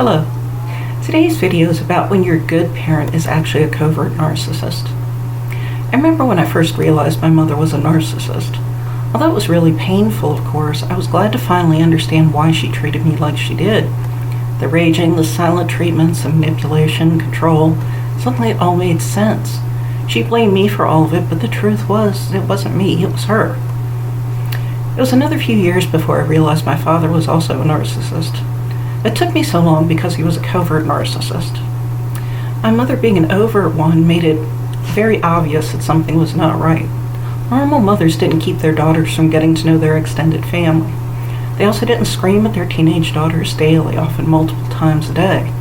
Hello. Today's video is about when your good parent is actually a covert narcissist. I remember when I first realized my mother was a narcissist. Although it was really painful, of course, I was glad to finally understand why she treated me like she did. The raging, the silent treatments, the manipulation, control, suddenly it all made sense. She blamed me for all of it, but the truth was, it wasn't me, it was her. It was another few years before I realized my father was also a narcissist. It took me so long because he was a covert narcissist. My mother, being an overt one, made it very obvious that something was not right. Normal mothers didn't keep their daughters from getting to know their extended family. They also didn't scream at their teenage daughters daily, often multiple times a day.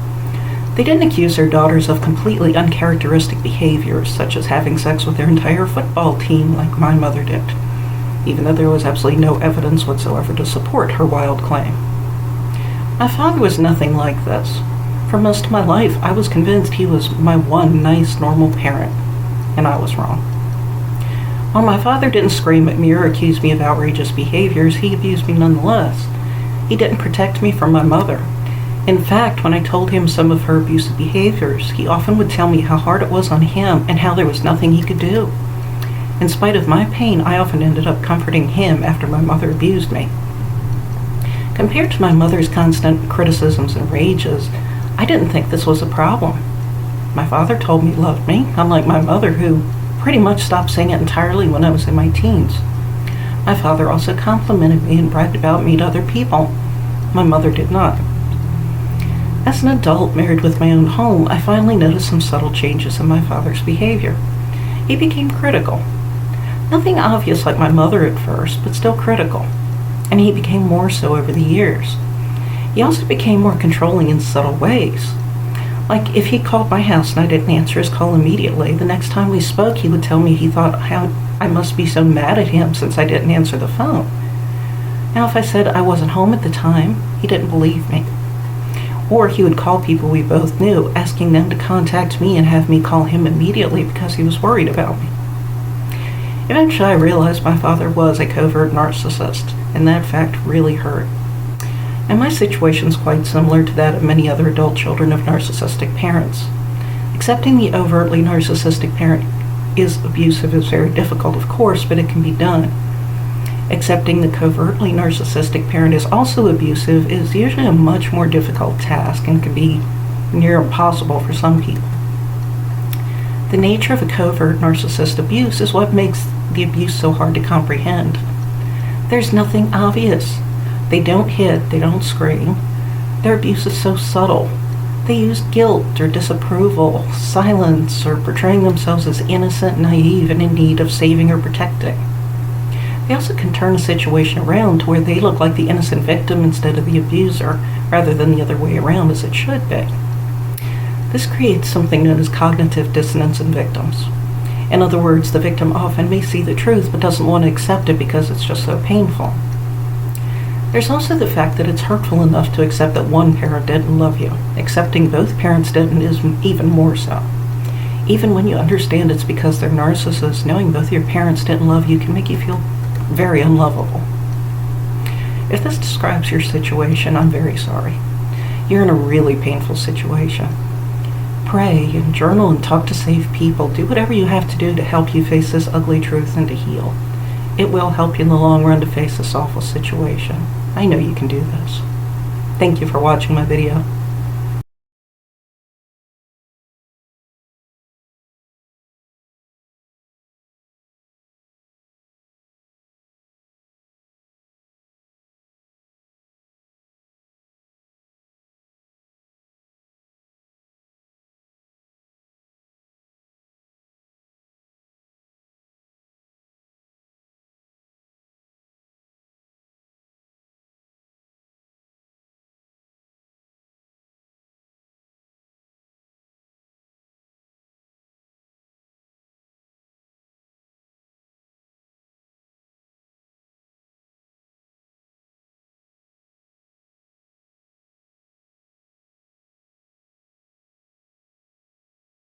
They didn't accuse their daughters of completely uncharacteristic behaviors, such as having sex with their entire football team like my mother did, even though there was absolutely no evidence whatsoever to support her wild claim. My father was nothing like this. For most of my life, I was convinced he was my one nice, normal parent, and I was wrong. While my father didn't scream at me or accuse me of outrageous behaviors, he abused me nonetheless. He didn't protect me from my mother. In fact, when I told him some of her abusive behaviors, he often would tell me how hard it was on him and how there was nothing he could do. In spite of my pain, I often ended up comforting him after my mother abused me. Compared to my mother's constant criticisms and rages, I didn't think this was a problem. My father told me he loved me, unlike my mother, who pretty much stopped saying it entirely when I was in my teens. My father also complimented me and bragged about me to other people. My mother did not. As an adult married with my own home, I finally noticed some subtle changes in my father's behavior. He became critical. Nothing obvious like my mother at first, but still critical. And he became more so over the years. He also became more controlling in subtle ways. Like if he called my house and I didn't answer his call immediately, the next time we spoke he would tell me he thought how I must be so mad at him since I didn't answer the phone. Now if I said I wasn't home at the time, he didn't believe me. Or he would call people we both knew, asking them to contact me and have me call him immediately because he was worried about me. Eventually I realized my father was a covert narcissist, and that fact really hurt. And my situation is quite similar to that of many other adult children of narcissistic parents. Accepting the overtly narcissistic parent is abusive is very difficult, of course, but it can be done. Accepting the covertly narcissistic parent is also abusive is usually a much more difficult task and can be near impossible for some people. The nature of a covert narcissist abuse is what makes the abuse so hard to comprehend. There's nothing obvious. They don't hit, they don't scream. Their abuse is so subtle. They use guilt or disapproval, silence, or portraying themselves as innocent, naive, and in need of saving or protecting. They also can turn a situation around to where they look like the innocent victim instead of the abuser, rather than the other way around as it should be. This creates something known as cognitive dissonance in victims. In other words, the victim often may see the truth but doesn't want to accept it because it's just so painful. There's also the fact that it's hurtful enough to accept that one parent didn't love you. Accepting both parents didn't is even more so. Even when you understand it's because they're narcissists, knowing both your parents didn't love you can make you feel very unlovable. If this describes your situation, I'm very sorry. You're in a really painful situation. Pray and journal and talk to safe people. Do whatever you have to do to help you face this ugly truth and to heal. It will help you in the long run to face this awful situation. I know you can do this. Thank you for watching my video.